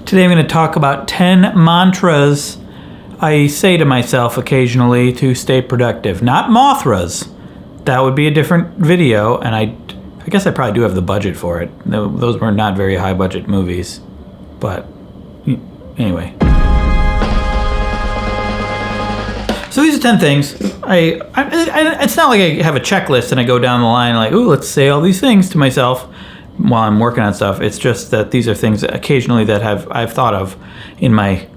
Today I'm going to talk about 10 mantras I say to myself occasionally to stay productive. Not Mothras. That would be a different video, and I guess I probably do have the budget for it. Those were not very high budget movies. But anyway. So these are 10 things. It's not like I have a checklist and I go down the line like, ooh, let's say all these things to myself while I'm working on stuff. It's just that these are things occasionally that I've thought of in my,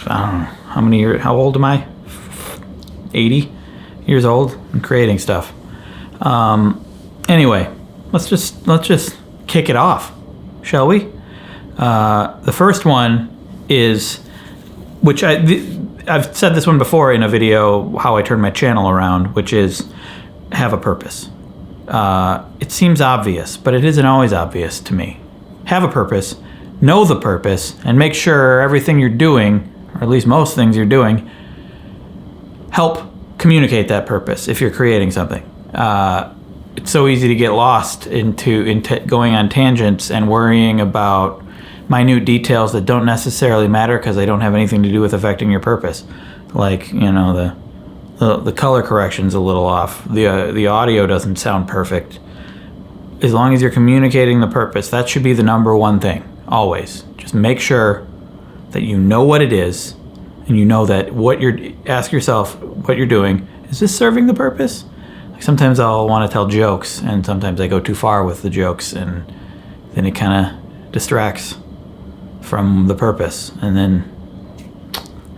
I don't know, how many years, how old am I? 80 years old and creating stuff. Anyway, let's just kick it off, shall we? The first one is, which I've said this one before in a video, how I turn my channel around, which is have a purpose. It seems obvious, but it isn't always obvious to me. Have a purpose, know the purpose, and make sure everything you're doing, or at least most things you're doing, help communicate that purpose if you're creating something. It's so easy to get lost into going on tangents and worrying about minute details that don't necessarily matter because they don't have anything to do with affecting your purpose. Like, you know, the color correction's a little off. The audio doesn't sound perfect. As long as you're communicating the purpose, that should be the number one thing, always. Just make sure that you know what it is, and you know that ask yourself what you're doing. Is this serving the purpose? Like sometimes I'll want to tell jokes, and sometimes I go too far with the jokes, and then it kind of distracts from the purpose, and then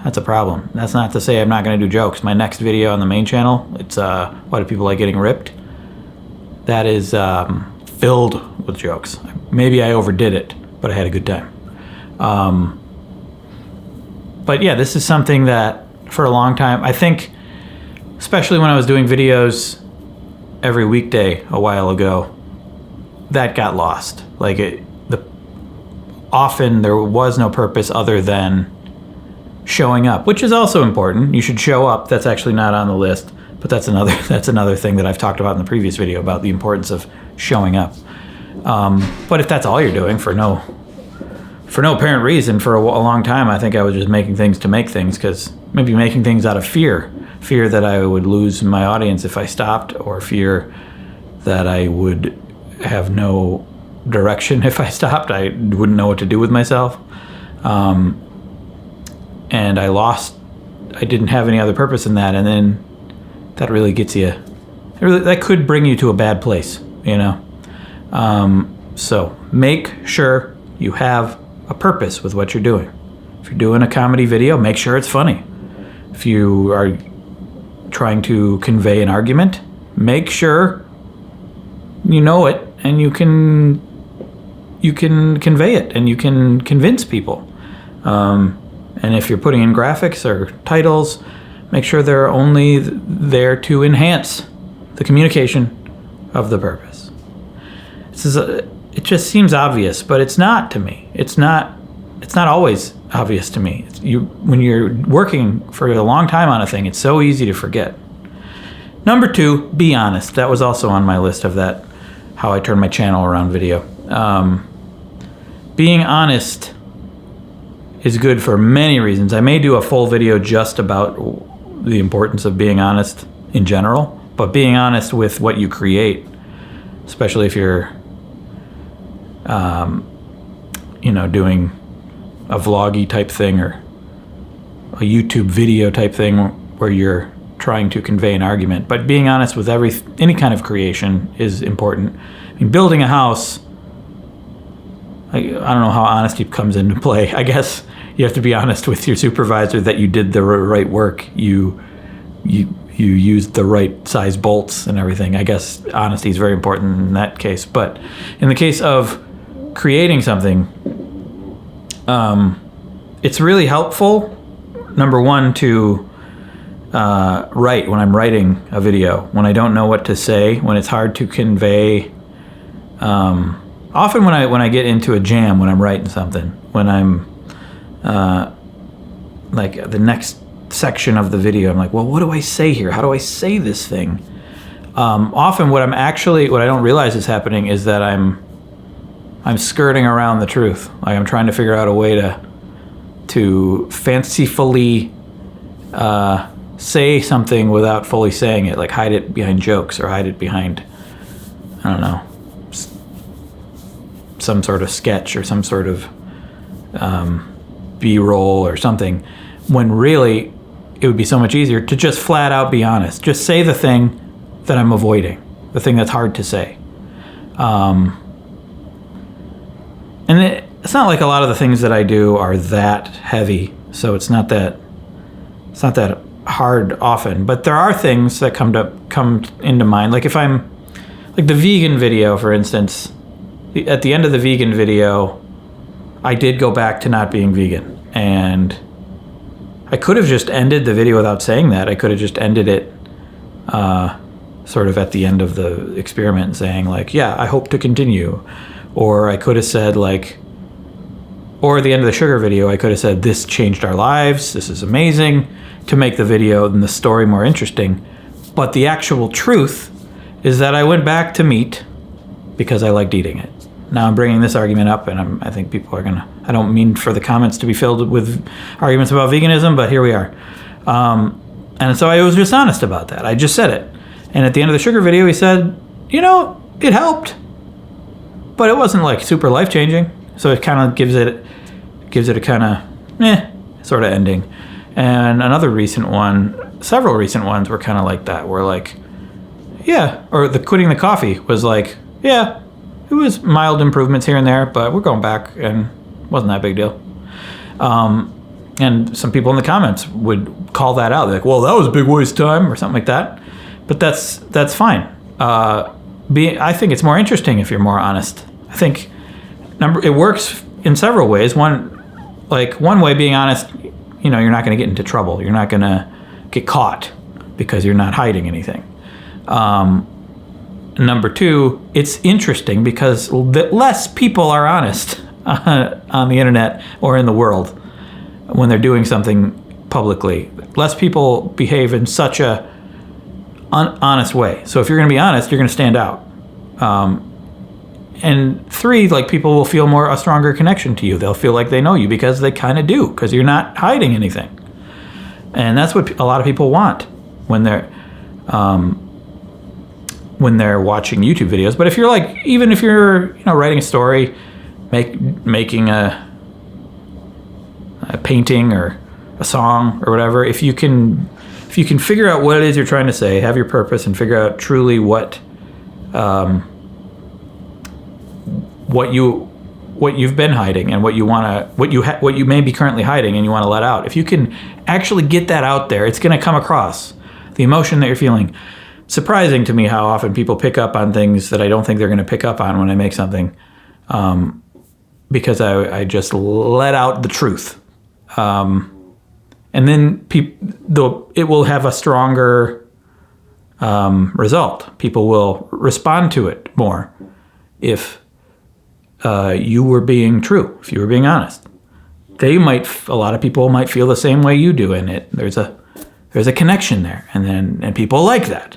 that's a problem. That's not to say I'm not going to do jokes. My next video on the main channel, it's why do people like getting ripped? That is filled with jokes. Maybe I overdid it, but I had a good time. But yeah, this is something that for a long time, I think, especially when I was doing videos every weekday a while ago, that got lost. Like often there was no purpose other than showing up, which is also important. You should show up. That's actually not on the list, but that's another thing that I've talked about in the previous video about the importance of showing up. But if that's all you're doing for no apparent reason for a long time, I think I was just making things to make things, because maybe making things out of fear that I would lose my audience if I stopped, or fear that I would have no direction if I stopped. I wouldn't know what to do with myself. And I didn't have any other purpose in that. And then that really gets you, that could bring you to a bad place, you know? So make sure you have a purpose with what you're doing. If you're doing a comedy video, make sure it's funny. If you are trying to convey an argument, make sure you know it and you can convey it and you can convince people. And if you're putting in graphics or titles, make sure they're only there to enhance the communication of the purpose. It just seems obvious, but it's not to me. It's not always obvious to me. When you're working for a long time on a thing, it's so easy to forget. Number 2, be honest. That was also on my list of that, how I turn my channel around video. Being honest is good for many reasons. I may do a full video just about the importance of being honest in general, but being honest with what you create, especially if you're doing a vloggy type thing or a YouTube video type thing where you're trying to convey an argument. But being honest with any kind of creation is important. I mean, building a house, I don't know how honesty comes into play. I guess you have to be honest with your supervisor that you did the right work. You used the right size bolts and everything. I guess honesty is very important in that case. But in the case of creating something, it's really helpful, number 1, to write when I'm writing a video, when I don't know what to say, when it's hard to convey. Often when I get into a jam when I'm writing something, when I'm like the next section of the video, I'm like, well, what do I say here? How do I say this thing? Often what I don't realize is happening is that I'm I'm skirting around the truth. Like I'm trying to figure out a way to fancifully say something without fully saying it, like hide it behind jokes or hide it behind, I don't know, some sort of sketch or some sort of B-roll or something, when really it would be so much easier to just flat out be honest. Just say the thing that I'm avoiding, the thing that's hard to say. And it's not like a lot of the things that I do are that heavy, so it's not that hard often. But there are things that come into mind. Like if I'm, like the vegan video, for instance, at the end of the vegan video, I did go back to not being vegan. And I could have just ended the video without saying that. I could have just ended it sort of at the end of the experiment saying like, yeah, I hope to continue. Or I could have said like, or at the end of the sugar video, I could have said, this changed our lives, this is amazing, to make the video and the story more interesting. But the actual truth is that I went back to meat because I liked eating it. Now I'm bringing this argument up, and I think people are gonna, I don't mean for the comments to be filled with arguments about veganism, but here we are. And so I was just honest about that. I just said it. And at the end of the sugar video, he said, you know, it helped, but it wasn't like super life-changing. So it kind of gives it a kind of sort of ending. And another recent one, several recent ones were kind of like that, where like, yeah, or the quitting the coffee was like, yeah, it was mild improvements here and there, but we're going back, and it wasn't that big deal. And some people in the comments would call that out. They're like, well, that was a big waste of time or something like that. But that's fine. I think it's more interesting if you're more honest. I think it works in several ways. One way, being honest, you know, you're not going to get into trouble. You're not going to get caught because you're not hiding anything. Number two, it's interesting because less people are honest on the internet or in the world when they're doing something publicly. Less people behave in such a honest way. So if you're going to be honest, you're going to stand out. And three, like people will feel a stronger connection to you. They'll feel like they know you because they kind of do, because you're not hiding anything. And that's what a lot of people want when they're watching YouTube videos. But if you're like, even if you're, you know, writing a story, making a painting or a song or whatever, if you can figure out what it is you're trying to say, have your purpose, and figure out truly what you've been hiding and what you may be currently hiding and you want to let out. If you can actually get that out there, it's going to come across, the emotion that you're feeling. Surprising to me how often people pick up on things that I don't think they're going to pick up on when I make something, because I just let out the truth. And then it will have a stronger result. People will respond to it more if you were being true, if you were being honest. A lot of people might feel the same way you do, and there's a connection there, and people like that.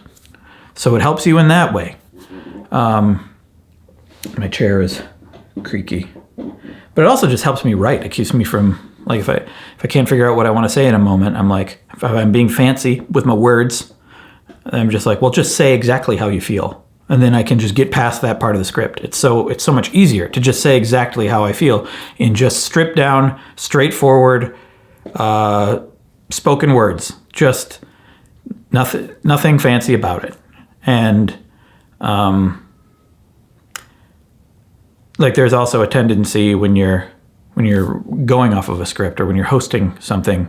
So it helps you in that way. My chair is creaky, but it also just helps me write. It keeps me from, like, if I can't figure out what I want to say in a moment, I'm like, if I'm being fancy with my words, I'm just like, well, just say exactly how you feel. And then I can just get past that part of the script. It's so much easier to just say exactly how I feel in just stripped down, straightforward, spoken words. Just nothing fancy about it. And like there's also a tendency when you're going off of a script or when you're hosting something,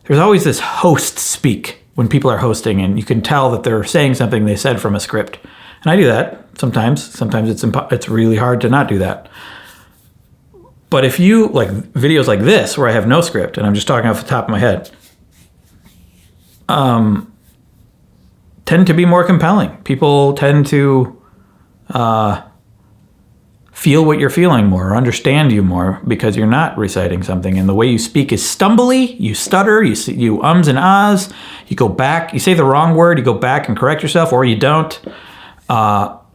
there's always this host speak when people are hosting, and you can tell that they're saying something they said from a script. And I do that sometimes. Sometimes it's really hard to not do that. But if you like videos like this where I have no script and I'm just talking off the top of my head, tend to be more compelling. People tend to feel what you're feeling more, or understand you more, because you're not reciting something. And the way you speak is stumbly, you stutter, you ums and ahs, you go back, you say the wrong word, you go back and correct yourself, or you don't.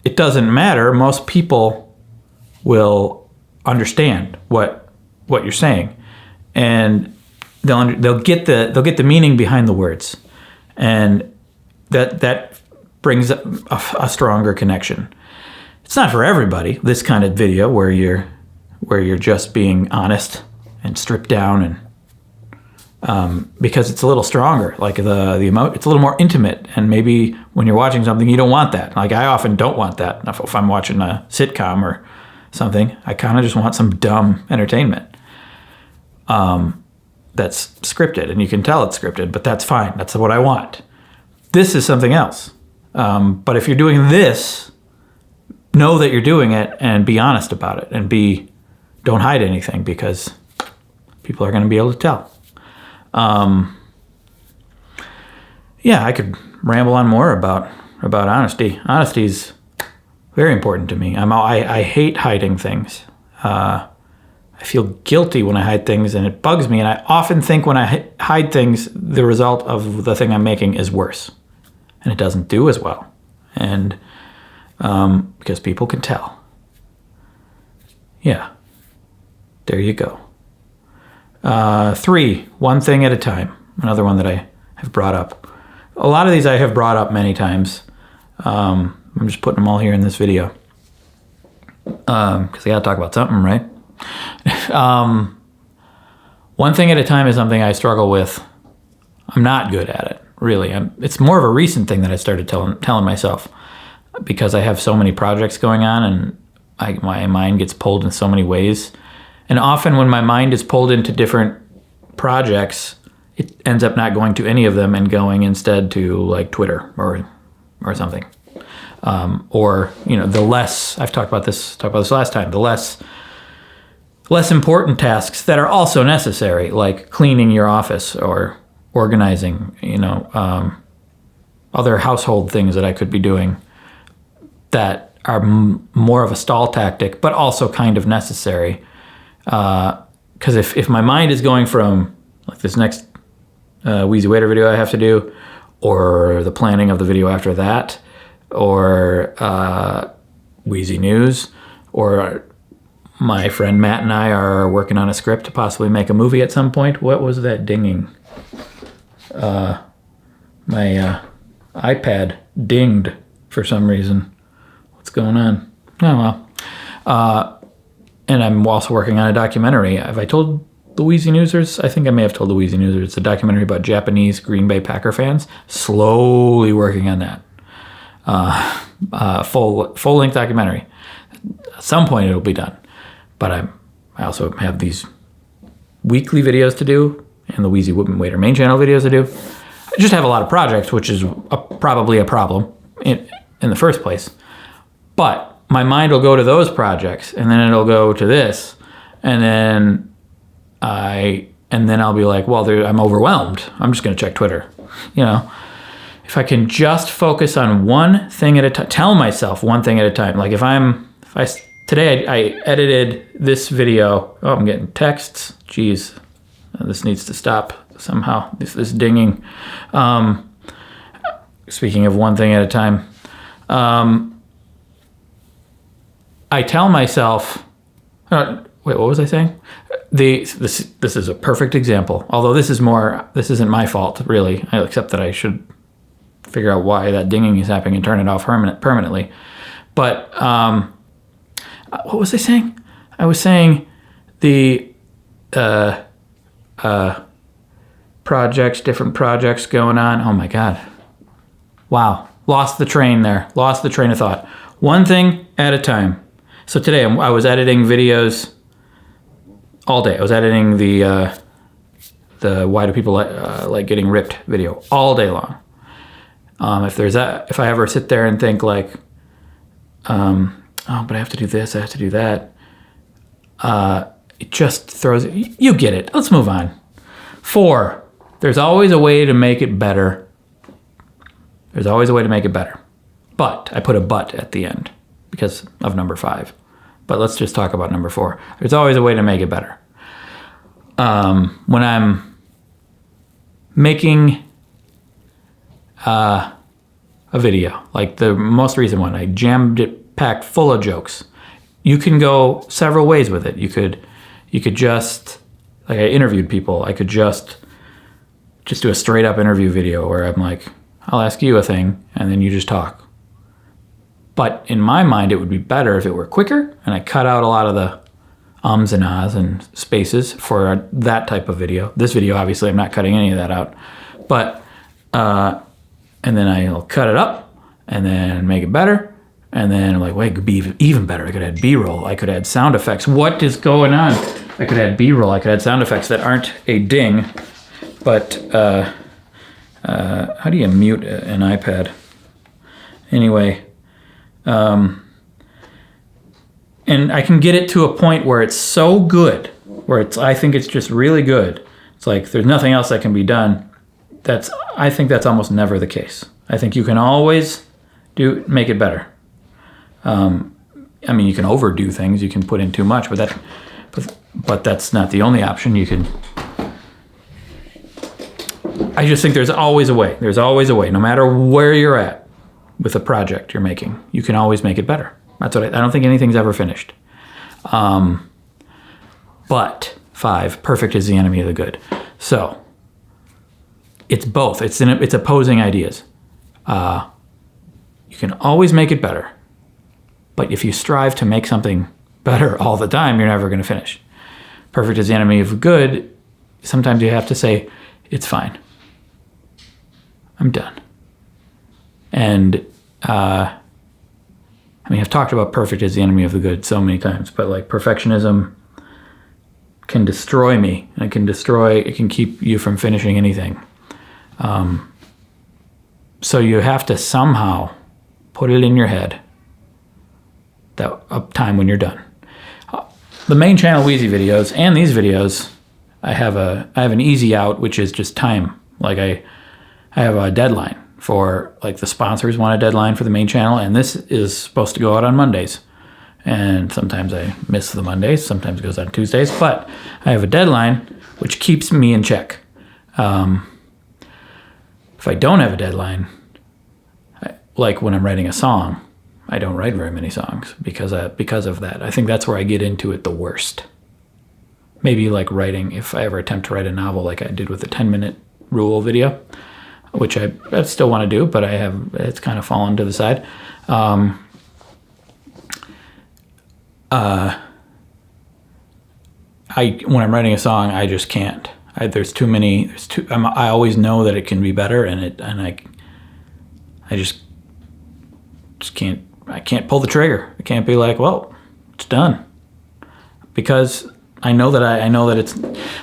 It doesn't matter. Most people will understand what you're saying, and they'll get the meaning behind the words, and that brings a stronger connection. It's not for everybody, this kind of video where you're just being honest and stripped down, and because it's a little stronger, like it's a little more intimate, and maybe when you're watching something you don't want that. Like I often don't want that. If I'm watching a sitcom or something, I kind of just want some dumb entertainment that's scripted, and you can tell it's scripted, but that's fine. That's what I want. This is something else. But if you're doing this, know that you're doing it and be honest about it, and don't hide anything, because people are going to be able to tell. Yeah, I could ramble on more about honesty. Honesty is very important to me. I hate hiding things. I feel guilty when I hide things, and it bugs me. And I often think when I hide things, the result of the thing I'm making is worse, and it doesn't do as well. And because people can tell. Yeah, there you go. 3, one thing at a time. Another one that I have brought up. A lot of these I have brought up many times. I'm just putting them all here in this video. Because I got to talk about something, right? One thing at a time is something I struggle with. I'm not good at it, really. It's more of a recent thing that I started telling myself, because I have so many projects going on, and my mind gets pulled in so many ways. And often when my mind is pulled into different projects, it ends up not going to any of them and going instead to like Twitter or something. Or, the less, I've talked about this last time, the less important tasks that are also necessary, like cleaning your office or organizing, other household things that I could be doing that are more of a stall tactic, but also kind of necessary. Because if my mind is going from like this next Wheezy Waiter video I have to do, or the planning of the video after that, or WheezyNews, or my friend Matt and I are working on a script to possibly make a movie at some point. What was that dinging? My iPad dinged for some reason. What's going on? Oh, well. And I'm also working on a documentary. Have I told the WheezyNewsers? I think I may have told the WheezyNewsers. It's a documentary about Japanese Green Bay Packer fans. Slowly working on that. Full-length documentary. At some point it'll be done. But I also have these weekly videos to do, and the Wheezy Waiter main channel videos to do. I just have a lot of projects, which is probably a problem in the first place. But my mind will go to those projects, and then it'll go to this, and then I'll be like, well, I'm overwhelmed. I'm just going to check Twitter. If I can just focus on one thing at a time, tell myself one thing at a time. Like today I edited this video. Oh, I'm getting texts. Jeez, this needs to stop somehow. This dinging. Speaking of one thing at a time, I tell myself. Wait, what was I saying? This is a perfect example. Although this isn't my fault really. I accept that I should figure out why that dinging is happening and turn it off permanently. But what was I saying? I was saying the different projects going on. Oh my God. Wow. Lost the train there. Lost the train of thought. One thing at a time. So today I was editing videos all day. I was editing the why do people like getting ripped video all day long. If I ever sit there and think like, oh, but I have to do this, I have to do that. It just throws it. You get it. Let's move on. 4, there's always a way to make it better. There's always a way to make it better. But, I put a but at the end because of number 5. But let's just talk about number 4. There's always a way to make it better. When I'm making a video, like the most recent one, I jammed it packed full of jokes. you can go several ways with it. You could just, like, I interviewed people. I could just do a straight up interview video where I'm like, I'll ask you a thing and then you just talk. But in my mind, it would be better if it were quicker and I cut out a lot of the ums and ahs and spaces for that type of video. This video, obviously, I'm not cutting any of that out. But, and then I'll cut it up and then make it better. And then I'm like, wait, it could be even better. I could add B-roll. I could add sound effects. What is going on? I could add B-roll. I could add sound effects that aren't a ding. But how do you mute an iPad? Anyway, and I can get it to a point where it's so good, where I think it's just really good. It's like there's nothing else that can be done. I think that's almost never the case. I think you can always make it better. I mean, you can overdo things. You can put in too much, but that's not the only option. I just think there's always a way. There's always a way. No matter where you're at with a project you're making, you can always make it better. That's what I don't think anything's ever finished. But 5, perfect is the enemy of the good. So it's both. It's opposing ideas. You can always make it better. But if you strive to make something better all the time, you're never going to finish. Perfect is the enemy of good. Sometimes you have to say, it's fine. I'm done. And, I mean, I've talked about perfect as the enemy of the good so many times, but like perfectionism can destroy me. And it can keep you from finishing anything. So you have to somehow put it in your head that a time when you're done. The main channel Wheezy videos and these videos, I have an easy out, which is just time. Like I have a deadline for, like, the sponsors want a deadline for the main channel, and this is supposed to go out on Mondays. And sometimes I miss the Mondays, sometimes it goes out on Tuesdays, but I have a deadline which keeps me in check. If I don't have a deadline, like when I'm writing a song, I don't write very many songs because of that. I think that's where I get into it the worst. Maybe like writing, if I ever attempt to write a novel like I did with the 10-minute rule video, which I still want to do, but it's kind of fallen to the side. When I'm writing a song, I just can't. There's too many. I always know that it can be better, and I just can't. I can't pull the trigger. I can't be like, well, it's done, because I know that it's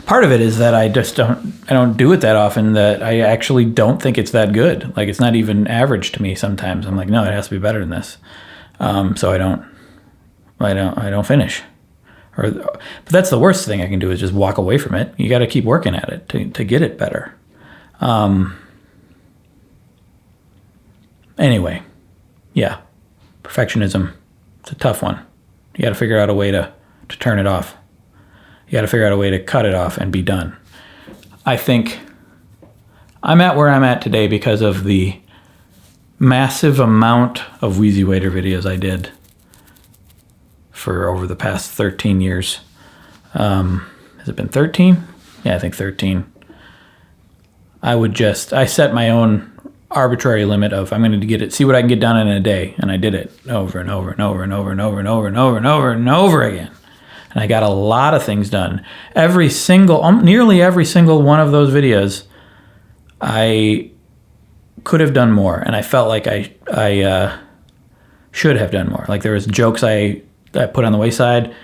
part of it is that I don't do it that often, that I actually don't think it's that good. Like, it's not even average to me sometimes. I'm like, no, it has to be better than this. So I don't finish. But that's the worst thing I can do, is just walk away from it. You got to keep working at it to get it better. Anyway, yeah, perfectionism, it's a tough one. You got to figure out a way to turn it off. You got to figure out a way to cut it off and be done. I think I'm at where I'm at today because of the massive amount of Wheezy Waiter videos I did for over the past 13 years. Has it been 13? Yeah, I think 13. I set my own arbitrary limit of, I'm going to see what I can get done in a day, and I did it over and over and over and over and over and over and over and over and over again. And I got a lot of things done. Nearly every single one of those videos, I could have done more, and I felt like I should have done more. Like, there was jokes I put on the wayside,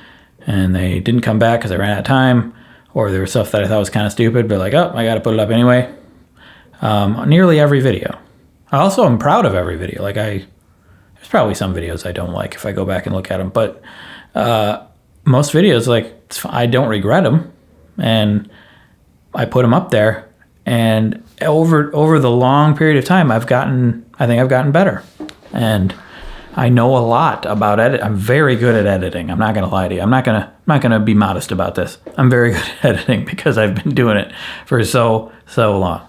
and they didn't come back because I ran out of time, or there was stuff that I thought was kind of stupid, but like, oh, I got to put it up anyway. Nearly every video. I also am proud of every video. Like, there's probably probably some videos I don't like if I go back and look at them, but most videos, like, I don't regret them, and I put them up there, and over the long period of time, I think I've gotten better, and I know a lot about edit. I'm very good at editing. I'm not going to lie to you. I'm not going to be modest about this. I'm very good at editing because I've been doing it for so long.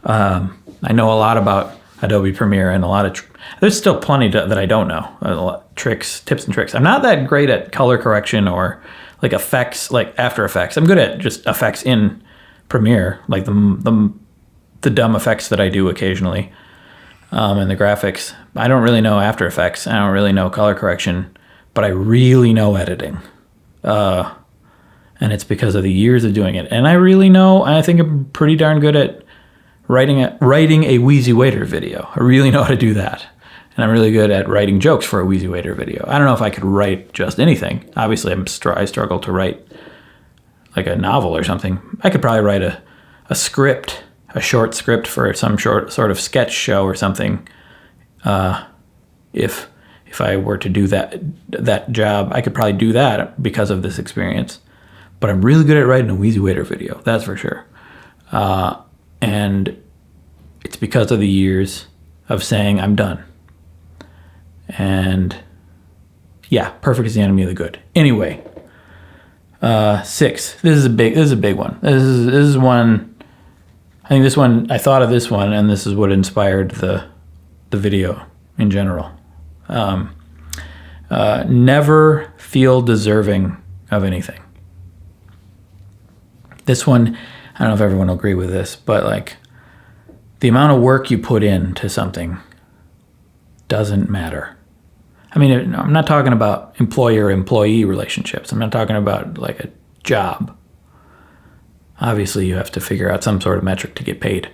I know a lot about Adobe Premiere and a lot of There's still plenty that I don't know. Tips and tricks. I'm not that great at color correction or like effects, like After Effects. I'm good at just effects in Premiere, like the dumb effects that I do occasionally, and the graphics. I don't really know After Effects. I don't really know color correction, but I really know editing. And it's because of the years of doing it. And I think I'm pretty darn good at writing a Wheezy Waiter video. I really know how to do that. And I'm really good at writing jokes for a Wheezy Waiter video. I don't know if I could write just anything. Obviously, I struggle to write like a novel or something. I could probably write a script, a short script for some short sort of sketch show or something. If I were to do that job, I could probably do that because of this experience. But I'm really good at writing a Wheezy Waiter video, that's for sure. And it's because of the years of saying I'm done. And yeah, perfect is the enemy of the good. Anyway, 6. This is a big one. This is one. I think this one. I thought of this one, and this is what inspired the video in general. Never feel deserving of anything. This one, I don't know if everyone will agree with this, but like the amount of work you put into something doesn't matter. I mean, I'm not talking about employer-employee relationships. I'm not talking about like a job. Obviously, you have to figure out some sort of metric to get paid.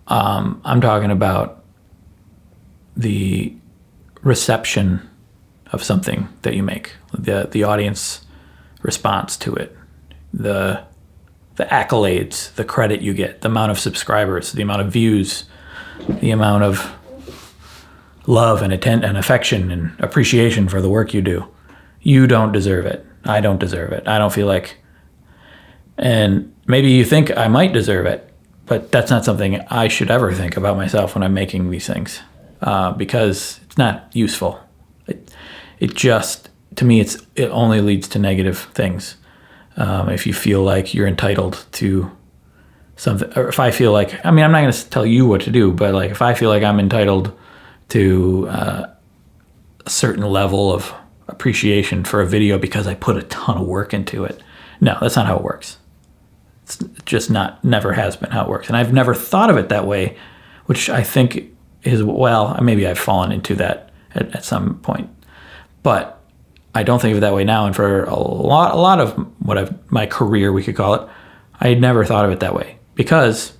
I'm talking about the reception of something that you make, the audience response to it, the accolades, the credit you get, the amount of subscribers, the amount of views, the amount of love and affection and appreciation for the work you do. You don't deserve it. I don't deserve it. I don't feel like, and maybe you think I might deserve it, but that's not something I should ever think about myself when I'm making these things, because it's not useful. It just, to me, it only leads to negative things. If you feel like you're entitled to something, or if I feel like, I mean, I'm not going to tell you what to do, but like if I feel like I'm entitled to a certain level of appreciation for a video because I put a ton of work into it. No, that's not how it works. It's just never has been how it works. And I've never thought of it that way, which I think is, well, maybe I've fallen into that at some point. But I don't think of it that way now. And for a lot of my career, we could call it, I had never thought of it that way because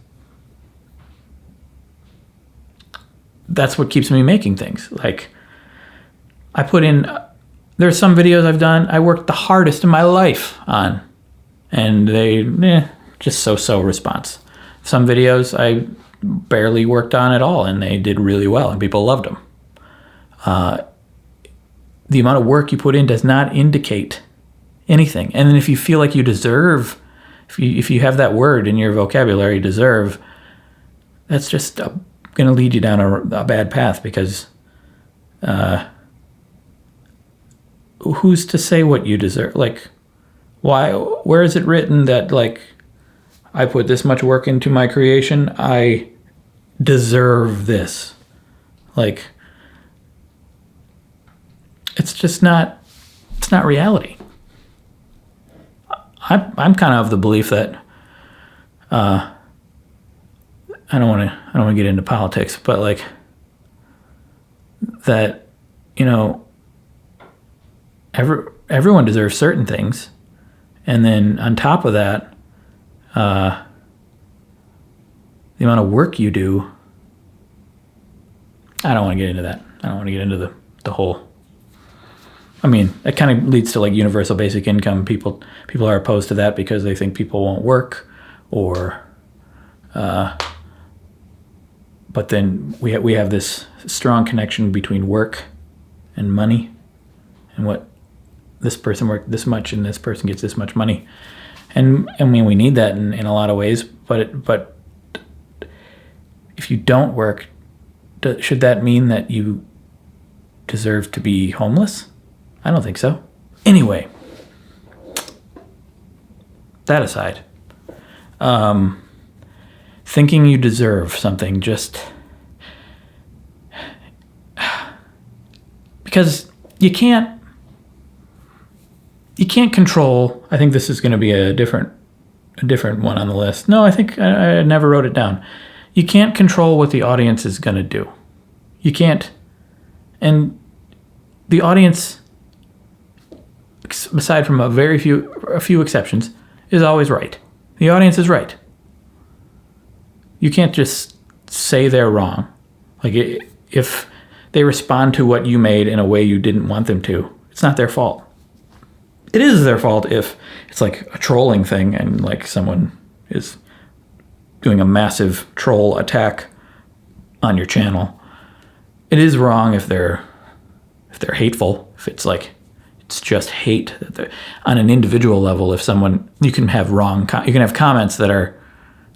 that's what keeps me making things. Like I put in, there's some videos I've done, I worked the hardest in my life on, and they just so response. Some videos I barely worked on at all, and they did really well, and people loved them. The amount of work you put in does not indicate anything. And then if you feel like you deserve, if you have that word in your vocabulary, deserve, that's just going to lead you down a bad path, because who's to say what you deserve? Like, where is it written that like I put this much work into my creation, I deserve this? Like, it's just not, it's not reality. I'm kind of the belief that I don't want to get into politics, but like that, you know, everyone deserves certain things, and then on top of that, the amount of work you do. I don't want to get into that. I don't want to get into the whole. I mean, it kind of leads to like universal basic income. People are opposed to that because they think people won't work, or. But then we have this strong connection between work and money, and what this person worked this much and this person gets this much money, and I mean we need that in a lot of ways. But if you don't work, should that mean that you deserve to be homeless? I don't think so. Anyway, that aside, thinking you deserve something just because you can't control. I think this is going to be a different one on the list. No, I think I never wrote it down. You can't control what the audience is going to do. You can't. And the audience, aside from a few exceptions, is always right. The audience is right. You can't just say they're wrong. Like, if they respond to what you made in a way you didn't want them to, it's not their fault. It is their fault if it's like a trolling thing and like someone is doing a massive troll attack on your channel. It is wrong if they're hateful. If it's like it's just hate on an individual level. If someone, you can have comments that are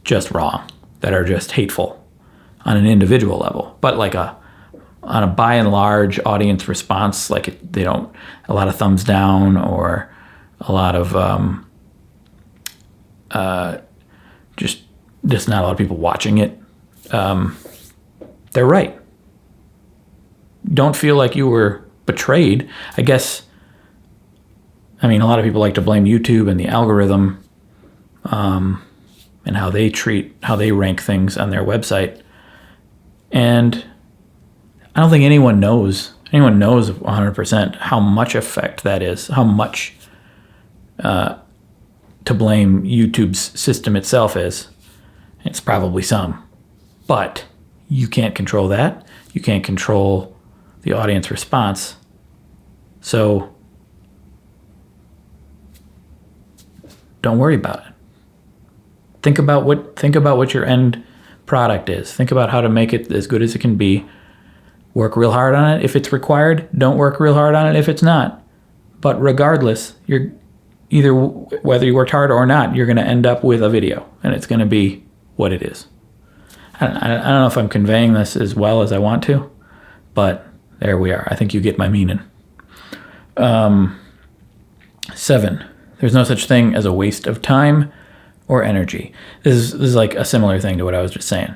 just wrong, that are just hateful on an individual level. But like on a by and large audience response, like they don't, a lot of thumbs down or a lot of just not a lot of people watching it. They're right. Don't feel like you were betrayed. I guess, I mean, a lot of people like to blame YouTube and the algorithm and how they rank things on their website. And I don't think anyone knows 100% how much effect that is, how much to blame YouTube's system itself is. It's probably some. But you can't control that. You can't control the audience response. So don't worry about it. Think about what your end product is. Think about how to make it as good as it can be. Work real hard on it if it's required. Don't work real hard on it if it's not. But regardless, you're either, whether you worked hard or not, you're going to end up with a video, and it's going to be what it is. I don't know if I'm conveying this as well as I want to, but there we are. I think you get my meaning. 7. There's no such thing as a waste of time or energy. This is like a similar thing to what I was just saying.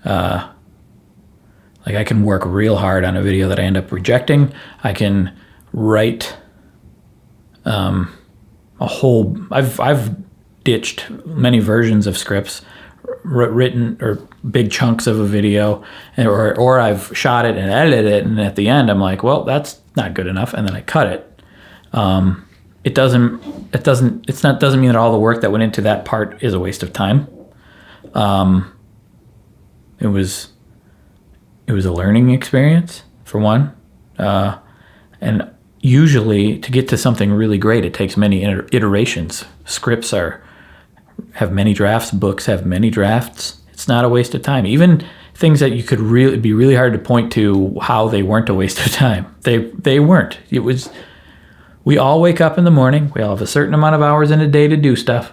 Like, I can work real hard on a video that I end up rejecting. I can write I've ditched many versions of scripts, written or big chunks of a video, or I've shot it and edited it, and at the end I'm like, well, that's not good enough, and then I cut it. It doesn't mean that all the work that went into that part is a waste of time. It was a learning experience, for one, and usually to get to something really great, it takes many iterations. Scripts have many drafts. Books have many drafts. It's not a waste of time. Even things that you could be really hard to point to how they weren't a waste of time. They weren't. It was. We all wake up in the morning. We all have a certain amount of hours in a day to do stuff,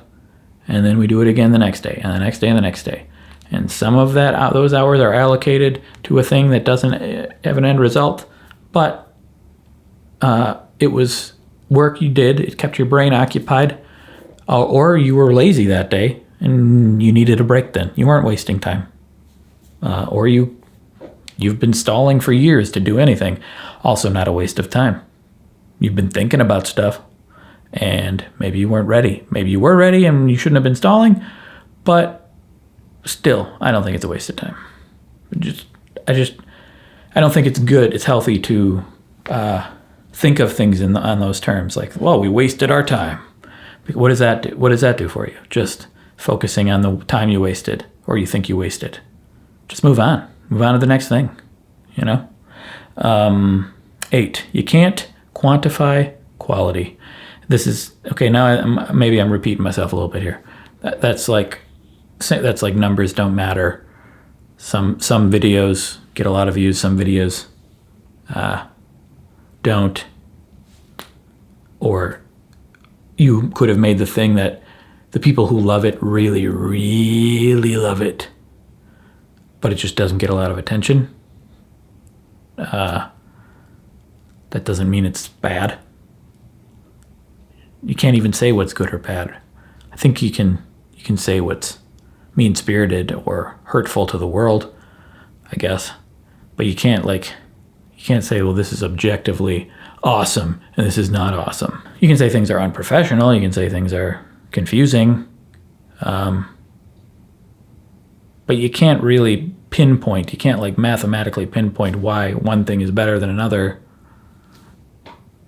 and then we do it again the next day, and the next day, and the next day. And some of those hours are allocated to a thing that doesn't have an end result, but it was work you did. It kept your brain occupied, or you were lazy that day and you needed a break. Then you weren't wasting time, or you've been stalling for years to do anything. Also, not a waste of time. You've been thinking about stuff, and maybe you weren't ready. Maybe you were ready and you shouldn't have been stalling, but still, I don't think it's a waste of time. I don't think it's good. It's healthy to think of things on those terms, like, well, we wasted our time. What does that do? What does that do for you? Just focusing on the time you wasted, or you think you wasted. Just move on. Move on to the next thing. 8. You can't quantify quality. This is okay. Now maybe I'm repeating myself a little bit here. That's like numbers don't matter. Some videos get a lot of views. Some videos don't. Or you could have made the thing that the people who love it really, really love it, but it just doesn't get a lot of attention. That doesn't mean it's bad. You can't even say what's good or bad. I think you can say what's mean-spirited or hurtful to the world, I guess. But you can't You can't say, well, this is objectively awesome and this is not awesome. You can say things are unprofessional. You can say things are confusing. But you can't really pinpoint. You can't like mathematically pinpoint why one thing is better than another.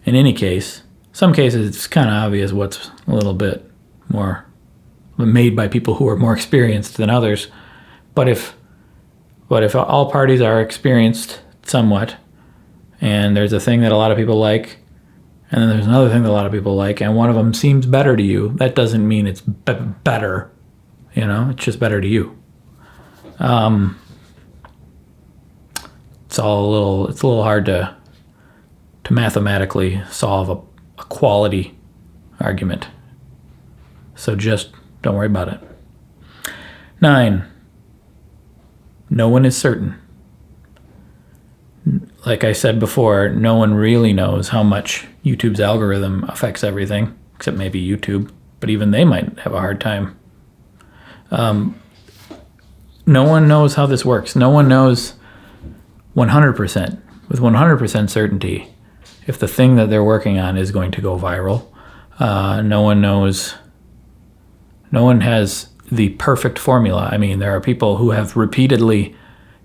In any case, some cases it's kind of obvious what's a little bit more made by people who are more experienced than others. But if all parties are experienced somewhat, and there's a thing that a lot of people like, and then there's another thing that a lot of people like, and one of them seems better to you, that doesn't mean it's better. It's just better to you. It's a little hard to mathematically solve a quality argument. So just don't worry about it. 9, no one is certain. Like I said before, no one really knows how much YouTube's algorithm affects everything, except maybe YouTube, but even they might have a hard time. No one knows how this works. No one knows 100%, with 100% certainty, if the thing that they're working on is going to go viral. No one knows. No one has the perfect formula. I mean, there are people who have repeatedly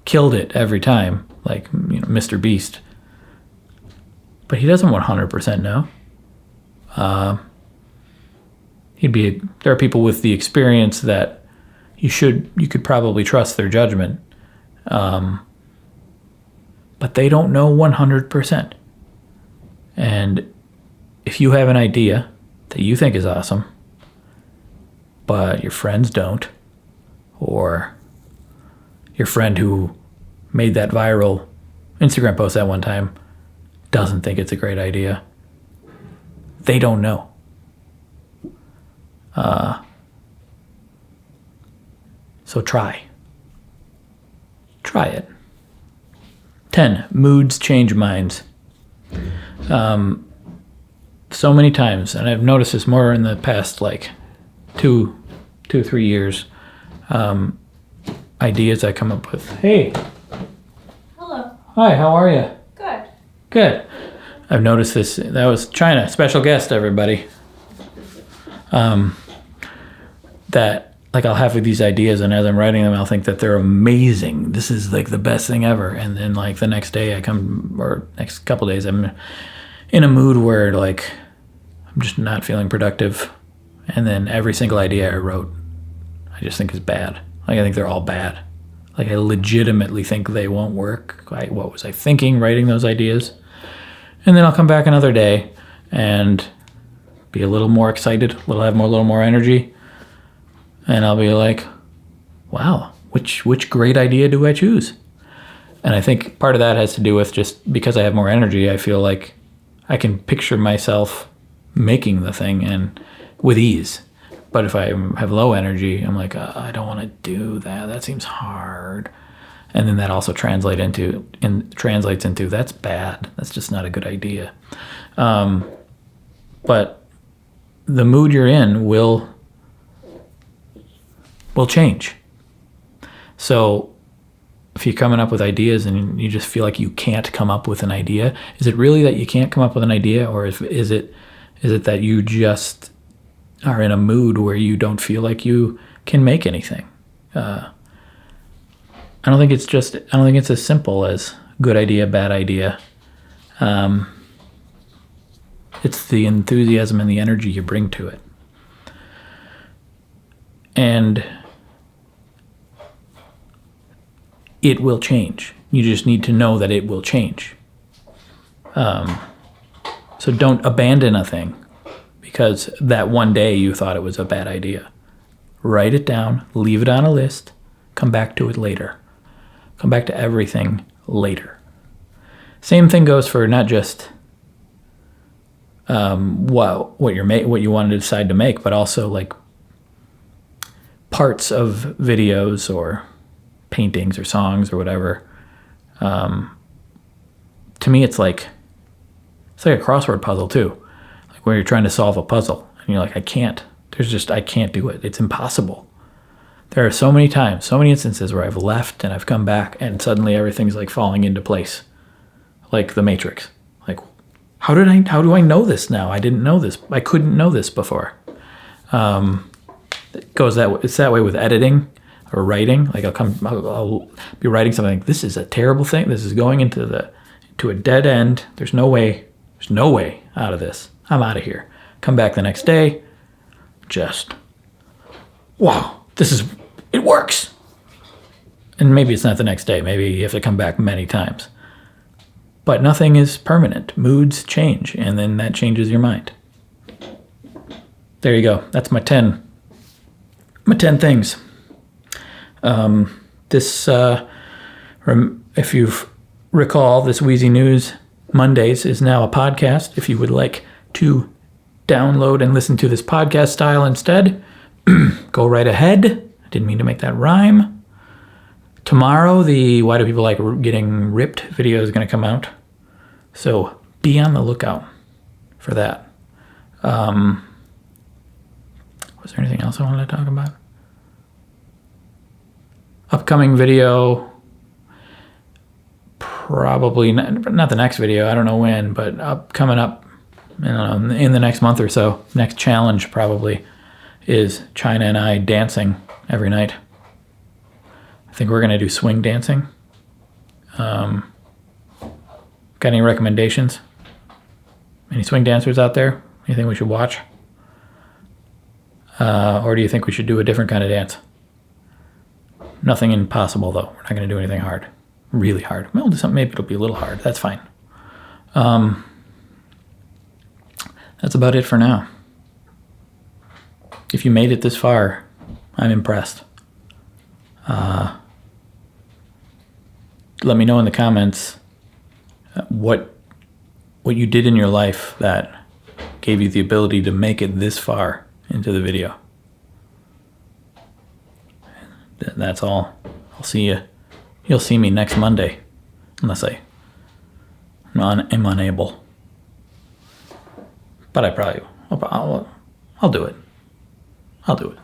killed it every time, like Mr. Beast. But he doesn't 100% know. There are people with the experience that you could probably trust their judgment. But they don't know 100%. And if you have an idea that you think is awesome, but your friends don't, or your friend who made that viral Instagram post that one time doesn't think it's a great idea, they don't know. So try it. 10, moods change minds. So many times, and I've noticed this more in the past, like 2-3 years, ideas I come up with. Hey. Hello. Hi, how are you? Good. Good. I've noticed this. That was China, special guest, everybody. That, like, I'll have these ideas, and as I'm writing them, I'll think that they're amazing. This is, like, the best thing ever. And then, like, the next day or next couple days, I'm in a mood where, like, I'm just not feeling productive. And then every single idea I wrote, I just think is bad. Like, I think they're all bad. Like, I legitimately think they won't work. What was I thinking writing those ideas? And then I'll come back another day and be a little more excited, have a little more energy. And I'll be like, wow, which great idea do I choose? And I think part of that has to do with just because I have more energy, I feel like I can picture myself making the thing and with ease. But if I have low energy, I'm like, I don't want to do that. That seems hard. And then that also translates into that's bad. That's just not a good idea. But the mood you're in will change. So if you're coming up with ideas and you just feel like you can't come up with an idea, is it really that you can't come up with an idea, or is it that you just are in a mood where you don't feel like you can make anything? I don't think it's as simple as good idea, bad idea. It's the enthusiasm and the energy you bring to it. And it will change. You just need to know that it will change. So don't abandon a thing because that one day you thought it was a bad idea. Write it down, leave it on a list, come back to it later. Come back to everything later. Same thing goes for not just what you wanted to decide to make, but also like parts of videos or paintings or songs or whatever. To me, it's like a crossword puzzle too. Like where you're trying to solve a puzzle and you're like, I can't do it. It's impossible. There are so many times, so many instances where I've left and I've come back and suddenly everything's like falling into place. like The Matrix. Like, how do I know this now? I didn't know this. I couldn't know this before. It's that way with editing or writing. Like I'll be writing something. This is a terrible thing. This is going into a dead end. There's no way out of this. I'm out of here. Come back the next day. Just, wow, it works. And maybe it's not the next day. Maybe you have to come back many times. But nothing is permanent. Moods change, and then that changes your mind. There you go. That's my 10 things. If you recall, this WheezyNews Mondays is now a podcast. If you would like to download and listen to this podcast style instead, go right ahead. I didn't mean to make that rhyme. Tomorrow, the Why Do People Like Getting Ripped video is going to come out. So be on the lookout for that. Was there anything else I wanted to talk about? Upcoming video, probably not the next video. I don't know when, but coming up in the next month or so. Next challenge probably is China and I dancing every night. I think we're going to do swing dancing. Got any recommendations? Any swing dancers out there? Anything we should watch? Or do you think we should do a different kind of dance? Nothing impossible, though. We're not going to do anything hard. Really hard. We'll do something, maybe it'll be a little hard. That's fine. That's about it for now. If you made it this far, I'm impressed. Let me know in the comments what you did in your life that gave you the ability to make it this far into the video. That's all. I'll see you. You'll see me next Monday, unless I am unable. But I'll do it. I'll do it.